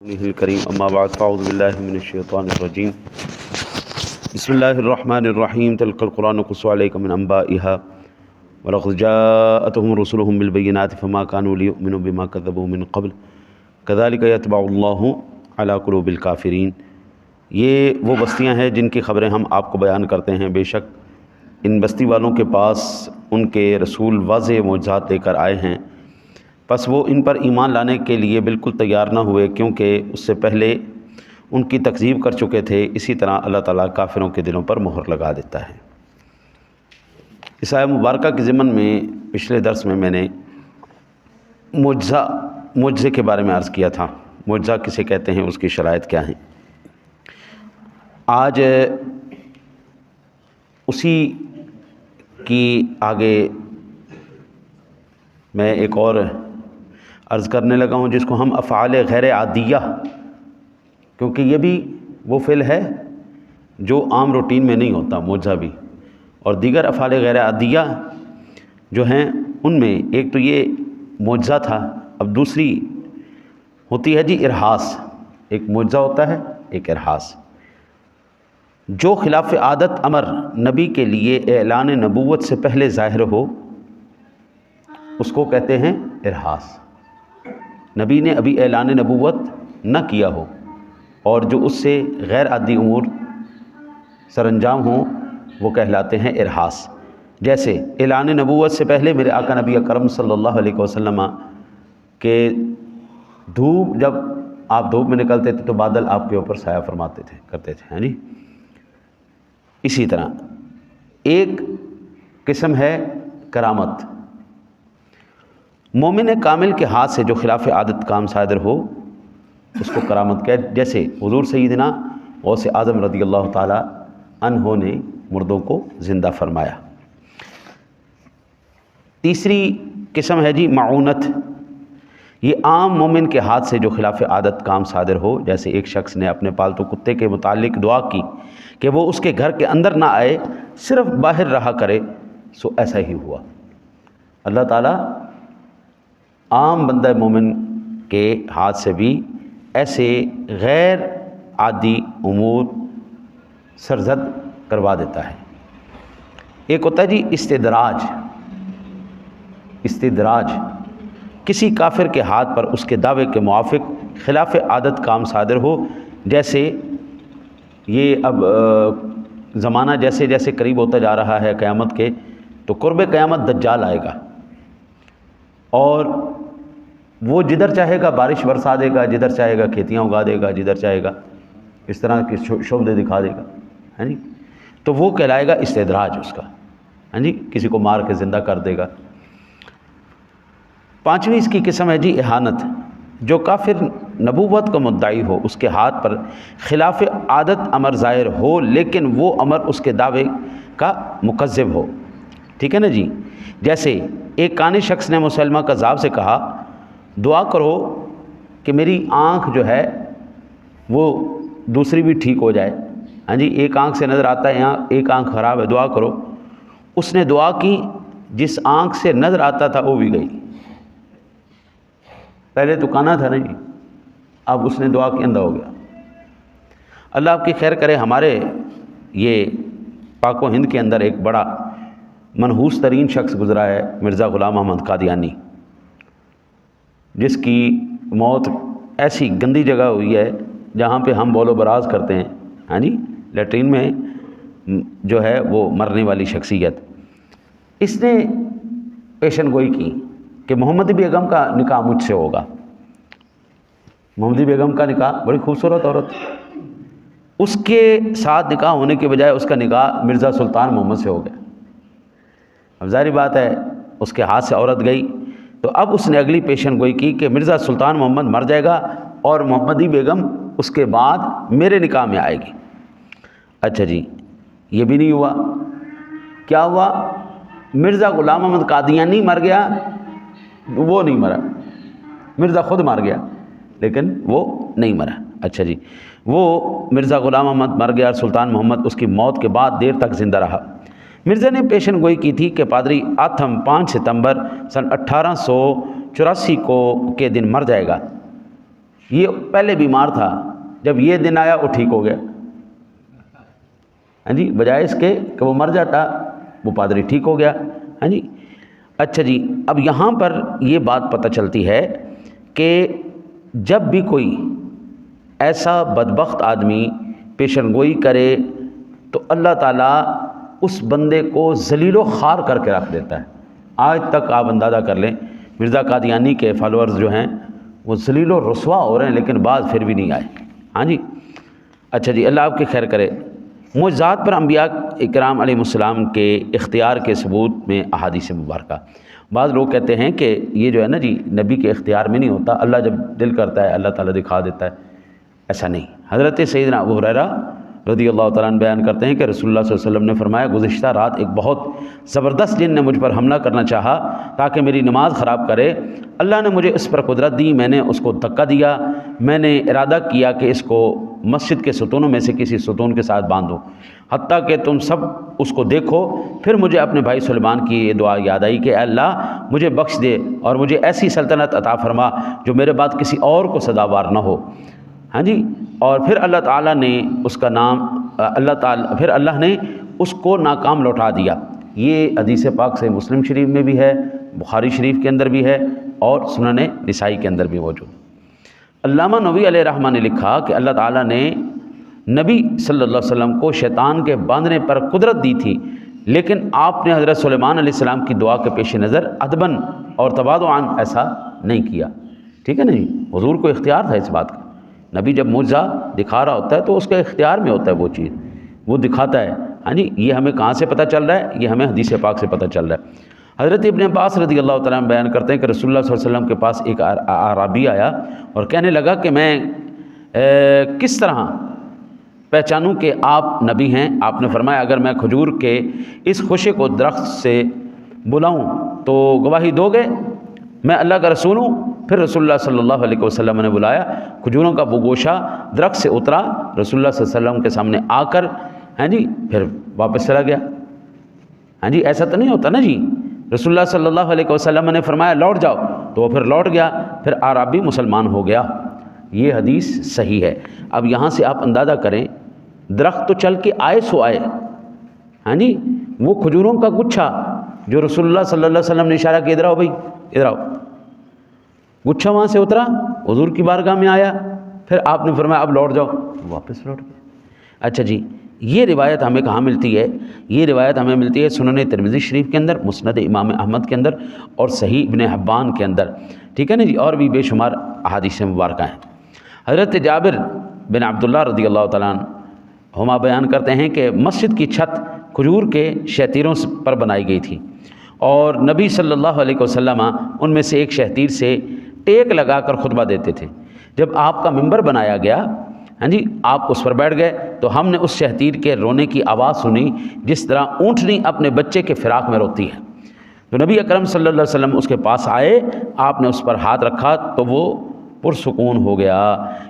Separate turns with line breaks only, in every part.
الکریم اما بعد فاعوذ باللہ من الشیطان الرجیم بسم اللہ الرحمن الرحیم تلک القرآن نقص علیک من انبائها ولقد جاءتهم رسلهم بالبینات فما كانوا ليؤمنوا بما كذبوا من قبل كذلك يطبع اللہ علی قلوب الکافرین۔ یہ وہ بستیاں ہیں جن کی خبریں ہم آپ کو بیان کرتے ہیں، بے شک ان بستی والوں کے پاس ان کے رسول واضح معجزات لے کر آئے ہیں، پس وہ ان پر ایمان لانے کے لیے بالکل تیار نہ ہوئے کیونکہ اس سے پہلے ان کی تکذیب کر چکے تھے۔ اسی طرح اللہ تعالیٰ کافروں کے دلوں پر مہر لگا دیتا ہے۔ اس آیہ مبارکہ کے ضمن میں پچھلے درس میں نے معجزے کے بارے میں عرض کیا تھا، معجزہ کسے کہتے ہیں، اس کی شرائط کیا ہیں۔ آج اسی کی آگے میں ایک اور عرض کرنے لگا ہوں جس کو ہم افعال غیر عادیہ، کیونکہ یہ بھی وہ فعل ہے جو عام روٹین میں نہیں ہوتا، معجزہ بھی، اور دیگر افعال غیر عادیہ جو ہیں ان میں ایک تو یہ معجزہ تھا، اب دوسری ہوتی ہے جی ارہاس۔ ایک معجزہ ہوتا ہے، ایک ارہاس۔ جو خلاف عادت امر نبی کے لیے اعلان نبوت سے پہلے ظاہر ہو اس کو کہتے ہیں ارہاس۔ نبی نے ابھی اعلان نبوت نہ کیا ہو اور جو اس سے غیر عادی امور سر انجام ہوں وہ کہلاتے ہیں ارہاس۔ جیسے اعلان نبوت سے پہلے میرے آقا نبی اکرم صلی اللہ علیہ وسلم کہ دھوپ، جب آپ دھوپ میں نکلتے تھے تو بادل آپ کے اوپر سایہ فرماتے تھے، کرتے تھے، ہاں جی۔ اسی طرح ایک قسم ہے کرامت۔ مومن کامل کے ہاتھ سے جو خلاف عادت کام صادر ہو اس کو کرامت کہتے، جیسے حضور سیدنا غوث اعظم رضی اللہ تعالی عنہ نے مردوں کو زندہ فرمایا۔ تیسری قسم ہے جی معونت۔ یہ عام مومن کے ہاتھ سے جو خلاف عادت کام صادر ہو، جیسے ایک شخص نے اپنے پالتو کتے کے متعلق دعا کی کہ وہ اس کے گھر کے اندر نہ آئے، صرف باہر رہا کرے، سو ایسا ہی ہوا۔ اللہ تعالیٰ عام بندہ مومن کے ہاتھ سے بھی ایسے غیر عادی امور سرزد کروا دیتا ہے۔ ایک ہوتا ہے جی استدراج۔ استدراج کسی کافر کے ہاتھ پر اس کے دعوے کے موافق خلاف عادت کام صادر ہو، جیسے یہ اب زمانہ جیسے جیسے قریب ہوتا جا رہا ہے قیامت کے، تو قرب قیامت دجال آئے گا اور وہ جدھر چاہے گا بارش برسا دے گا، جدھر چاہے گا کھیتیاں اگا دے گا، جدھر چاہے گا اس طرح کے شعبے دکھا دے گا، ہاں جی۔ تو وہ کہلائے گا استدراج اس کا، ہاں جی، کسی کو مار کے زندہ کر دے گا۔ پانچویں اس کی قسم ہے جی اہانت۔ جو کافر نبوت کا مدعی ہو، اس کے ہاتھ پر خلاف عادت امر ظاہر ہو لیکن وہ امر اس کے دعوے کا مکذب ہو، ٹھیک ہے نا جی۔ جیسے ایک کانی شخص نے مسلمہ کذاب سے کہا دعا کرو کہ میری آنکھ جو ہے وہ دوسری بھی ٹھیک ہو جائے، ہاں جی، ایک آنکھ سے نظر آتا ہے، یہاں ایک آنکھ خراب ہے، دعا کرو۔ اس نے دعا کی، جس آنکھ سے نظر آتا تھا وہ بھی گئی۔ پہلے تو کانا تھا نہیں، اب اس نے دعا کی اندھا ہو گیا۔ اللہ آپ کی خیر کرے۔ ہمارے یہ پاک و ہند کے اندر ایک بڑا منحوس ترین شخص گزرا ہے، مرزا غلام احمد قادیانی، جس کی موت ایسی گندی جگہ ہوئی ہے جہاں پہ ہم بول و براز کرتے ہیں، ہاں جی، لیٹرین میں جو ہے وہ مرنے والی شخصیت۔ اس نے پیشن گوئی کی کہ محمدی بیگم کا نکاح مجھ سے ہوگا۔ محمدی بیگم کا نکاح، بڑی خوبصورت عورت، اس کے ساتھ نکاح ہونے کے بجائے اس کا نکاح مرزا سلطان محمد سے ہو گیا۔ اب ظاہری بات ہے اس کے ہاتھ سے عورت گئی، تو اب اس نے اگلی پیشن گوئی کی کہ مرزا سلطان محمد مر جائے گا اور محمدی بیگم اس کے بعد میرے نکاح میں آئے گی۔ اچھا جی، یہ بھی نہیں ہوا۔ کیا ہوا؟ مرزا غلام احمد قادیانی مر گیا، وہ نہیں مرا۔ مرزا خود مر گیا لیکن وہ نہیں مرا۔ اچھا جی، وہ مرزا غلام احمد مر گیا اور سلطان محمد اس کی موت کے بعد دیر تک زندہ رہا۔ مرزا نے پیشن گوئی کی تھی کہ پادری آتھم 5 ستمبر سن 1884 کے دن مر جائے گا۔ یہ پہلے بیمار تھا، جب یہ دن آیا وہ ٹھیک ہو گیا. ہاں جی، بجائے اس کے کہ وہ مر جاتا، وہ پادری ٹھیک ہو گیا. ہاں جی. اچھا جی، اب یہاں پر یہ بات پتہ چلتی ہے کہ جب بھی کوئی ایسا بدبخت آدمی پیشن گوئی کرے تو اللہ تعالیٰ اس بندے کو ذلیل و خوار کر کے رکھ دیتا ہے. آج تک آپ اندازہ کر لیں مرزا قادیانی کے فالورز جو ہیں وہ ذلیل و رسوا ہو رہے ہیں، لیکن بعد پھر بھی نہیں آئے. ہاں جی. اچھا جی، اللہ آپ کی خیر کرے. معجزات پر انبیاء اکرام علیہ السلام کے اختیار کے ثبوت میں احادیث مبارکہ. بعض لوگ کہتے ہیں کہ یہ جو ہے نا جی نبی کے اختیار میں نہیں ہوتا، اللہ جب دل کرتا ہے اللہ تعالیٰ دکھا دیتا ہے. ایسا نہیں. حضرت سیدنا ابو ہریرہ رضی اللہ تعالیٰ عنہ بیان کرتے ہیں کہ رسول اللہ صلی اللہ علیہ وسلم نے فرمایا گزشتہ رات ایک بہت زبردست جن نے مجھ پر حملہ کرنا چاہا تاکہ میری نماز خراب کرے. اللہ نے مجھے اس پر قدرت دی، میں نے اس کو دھکا دیا، میں نے ارادہ کیا کہ اس کو مسجد کے ستونوں میں سے کسی ستون کے ساتھ باندھو، حتیٰ کہ تم سب اس کو دیکھو. پھر مجھے اپنے بھائی سلیمان کی یہ دعا یاد آئی کہ اے اللہ مجھے بخش دے اور مجھے ایسی سلطنت عطا فرما جو میرے بعد کسی اور کو سزاوار نہ ہو. ہاں جی. اور پھر اللہ تعالیٰ نے اس کا نام پھر اللہ نے اس کو ناکام لوٹا دیا. یہ حدیث پاک سے مسلم شریف میں بھی ہے، بخاری شریف کے اندر بھی ہے اور سنن نسائی کے اندر بھی موجود. علامہ نووی علیہ رحمہ نے لکھا کہ اللہ تعالیٰ نے نبی صلی اللہ علیہ وسلم کو شیطان کے باندھنے پر قدرت دی تھی، لیکن آپ نے حضرت سلیمان علیہ السلام کی دعا کے پیش نظر ادباً اور تواضعاً ایسا نہیں کیا. ٹھیک ہے نا جی. حضور کو اختیار تھا اس بات کا. نبی جب معجزہ دکھا رہا ہوتا ہے تو اس کے اختیار میں ہوتا ہے وہ چیز، وہ دکھاتا ہے. ہاں جی. یہ ہمیں کہاں سے پتہ چل رہا ہے؟ یہ ہمیں حدیث پاک سے پتہ چل رہا ہے. حضرت ابن عباس رضی اللہ تعالیٰ عنہ بیان کرتے ہیں کہ رسول اللہ صلی اللہ علیہ وسلم کے پاس ایک اعرابی آیا اور کہنے لگا کہ میں کس طرح پہچانوں کہ آپ نبی ہیں؟ آپ نے فرمایا اگر میں کھجور کے اس خوشے کو درخت سے بلاؤں تو گواہی دو گے میں اللہ کا رسول ہوں؟ پھر رسول اللہ صلی اللہ علیہ وسلم نے بلایا، کھجوروں کا وہ گوشہ درخت سے اترا، رسول اللہ صلی اللہ علیہ وسلم کے سامنے آ کر ہاں جی پھر واپس چلا گیا. ہاں جی. ایسا تو نہیں ہوتا نا جی. رسول اللہ صلی اللہ علیہ وسلم نے فرمایا لوٹ جاؤ تو وہ پھر لوٹ گیا، پھر اعرابی مسلمان ہو گیا. یہ حدیث صحیح ہے. اب یہاں سے آپ اندازہ کریں درخت تو چل کے آئے سو آئے. ہاں جی. وہ کھجوروں کا گچھا جو رسول اللہ صلی اللہ علیہ وسلم نے اشارہ کیا ادھر آؤ بھائی ادھر آؤ، گچھا وہاں سے اترا حضور کی بارگاہ میں آیا، پھر آپ نے فرمایا اب لوٹ جاؤ، واپس لوٹ گئے. اچھا جی. یہ روایت ہمیں کہاں ملتی ہے؟ یہ روایت ہمیں ملتی ہے سنن ترمذی شریف کے اندر، مسند امام احمد کے اندر اور صحیح ابن حبان کے اندر. ٹھیک ہے نا جی. اور بھی بے شمار احادیث مبارکہ ہیں. حضرت جابر بن عبداللہ رضی اللہ تعالیٰ عنہ ہما بیان کرتے ہیں کہ مسجد کی چھت کھجور کے شہتیروں پر بنائی گئی تھی اور نبی صلی اللہ علیہ وسلم ان میں سے ایک شہتیر سے ٹیک لگا کر خطبہ دیتے تھے. جب آپ کا ممبر بنایا گیا ہاں جی آپ اس پر بیٹھ گئے تو ہم نے اس شہتیر کے رونے کی آواز سنی جس طرح اونٹنی اپنے بچے کے فراق میں روتی ہے. تو نبی اکرم صلی اللہ علیہ وسلم اس کے پاس آئے، آپ نے اس پر ہاتھ رکھا تو وہ پرسکون ہو گیا.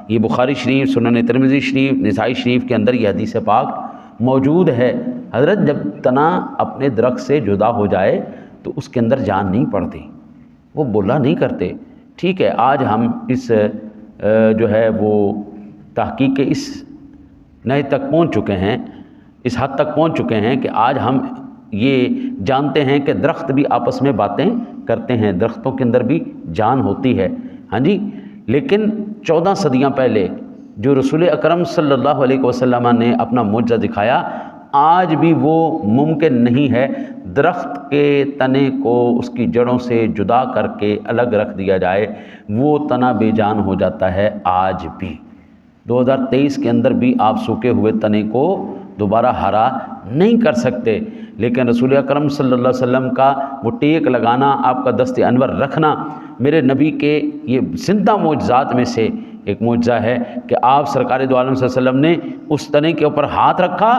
یہ بخاری شریف، سنن ترمذی شریف، نسائی شریف کے اندر یہ حدیث پاک موجود ہے. حضرت جب تنا اپنے درخت سے جدا ہو جائے تو اس کے اندر جان نہیں پڑتی، وہ بولا نہیں کرتے. ٹھیک ہے. آج ہم اس جو ہے وہ تحقیق کے اس نئے تک پہنچ چکے ہیں، اس حد تک پہنچ چکے ہیں کہ آج ہم یہ جانتے ہیں کہ درخت بھی آپس میں باتیں کرتے ہیں، درختوں کے اندر بھی جان ہوتی ہے. ہاں جی. لیکن 14 صدیاں پہلے جو رسول اکرم صلی اللہ علیہ وسلم نے اپنا معجزہ دکھایا، آج بھی وہ ممکن نہیں ہے درخت کے تنے کو اس کی جڑوں سے جدا کر کے الگ رکھ دیا جائے، وہ تنا بے جان ہو جاتا ہے. آج بھی 2023 کے اندر بھی آپ سوکھے ہوئے تنے کو دوبارہ ہرا نہیں کر سکتے. لیکن رسول اکرم صلی اللہ علیہ وسلم کا وہ ٹیک لگانا، آپ کا دست انور رکھنا، میرے نبی کے یہ زندہ معجزات میں سے ایک معجزہ ہے کہ آپ سرکار دو عالم صلی اللہ علیہ وسلم نے اس تنے کے اوپر ہاتھ رکھا،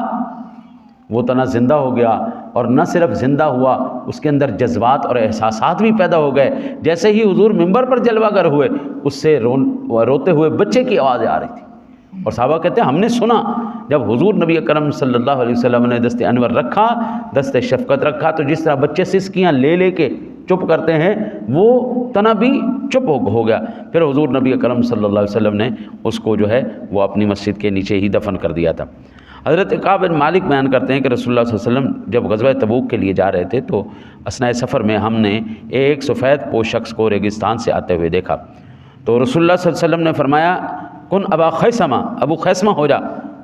وہ تنا زندہ ہو گیا. اور نہ صرف زندہ ہوا، اس کے اندر جذبات اور احساسات بھی پیدا ہو گئے. جیسے ہی حضور ممبر پر جلوہ گر ہوئے، اس سے روتے ہوئے بچے کی آوازیں آ رہی تھی. اور صحابہ کہتے ہیں ہم نے سنا جب حضور نبی اکرم صلی اللہ علیہ وسلم نے دست انور رکھا، دست شفقت رکھا، تو جس طرح بچے سسکیاں لے لے کے چپ کرتے ہیں وہ تنا بھی چپ ہو گیا۔ پھر حضور نبی اکرم صلی اللہ علیہ وسلم نے اس کو جو ہے وہ اپنی مسجد کے نیچے ہی دفن کر دیا تھا۔ حضرت کعب بن مالک بیان کرتے ہیں کہ رسول اللہ صلی اللہ علیہ وسلم جب غزوہ تبوک کے لیے جا رہے تھے تو اثناء سفر میں ہم نے ایک سفید پوش شخص کو ریگستان سے آتے ہوئے دیکھا، تو رسول اللہ صلی اللہ علیہ وسلم نے فرمایا کن ابا خیثمہ، ابو خیثمہ ہو جا،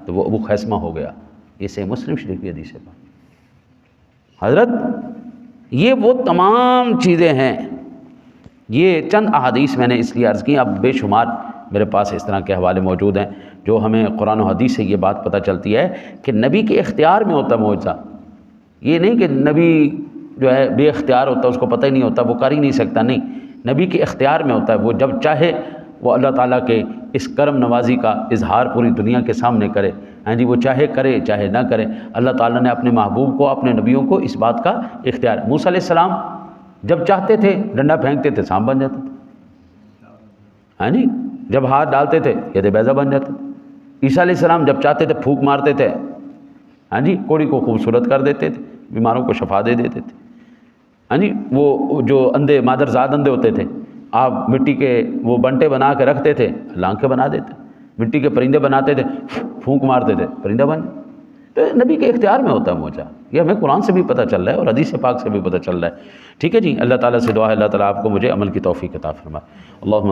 تو وہ ابو خیثمہ ہو گیا۔ یہ صحیح مسلم شریف کی حدیث ہے۔ حضرت یہ وہ تمام چیزیں ہیں، یہ چند احادیث میں نے اس لیے عرض کی، اب بے شمار میرے پاس اس طرح کے حوالے موجود ہیں جو ہمیں قرآن و حدیث سے یہ بات پتہ چلتی ہے کہ نبی کے اختیار میں ہوتا معجزہ، یہ نہیں کہ نبی جو ہے بے اختیار ہوتا، اس کو پتہ ہی نہیں ہوتا، وہ کر ہی نہیں سکتا، نہیں، نبی کے اختیار میں ہوتا ہے، وہ جب چاہے وہ اللہ تعالیٰ کے اس کرم نوازی کا اظہار پوری دنیا کے سامنے کرے، ہاں جی، وہ چاہے کرے چاہے نہ کرے، اللہ تعالیٰ نے اپنے محبوب کو، اپنے نبیوں کو اس بات کا اختیار۔ موسیٰ علیہ السلام جب چاہتے تھے ڈنڈا پھینکتے تھے سانپ بن جاتے تھے، ہاں جی، جب ہاتھ ڈالتے تھے ید بیضا بن جاتے تھے۔ عیسیٰ علیہ السلام جب چاہتے تھے پھونک مارتے تھے، ہاں جی، کوڑی کو خوبصورت کر دیتے تھے، بیماروں کو شفا دے دیتے تھے، ہاں جی، وہ جو اندھے مادرزاد اندھے ہوتے تھے، آپ مٹی کے وہ بنٹے بنا کے رکھتے تھے، آنکھیں بنا دیتے، مٹی کے پرندے بناتے تھے، پھونک مارتے تھے پرندہ بن۔ تو نبی کے اختیار میں ہوتا ہے معجزہ، یہ ہمیں قرآن سے بھی پتہ چل رہا ہے اور حدیث پاک سے بھی پتہ چل رہا ہے۔ ٹھیک ہے جی، اللہ تعالیٰ سے دعا ہے اللہ تعالیٰ آپ کو مجھے عمل کی توفیق عطا فرمائے۔ اللہم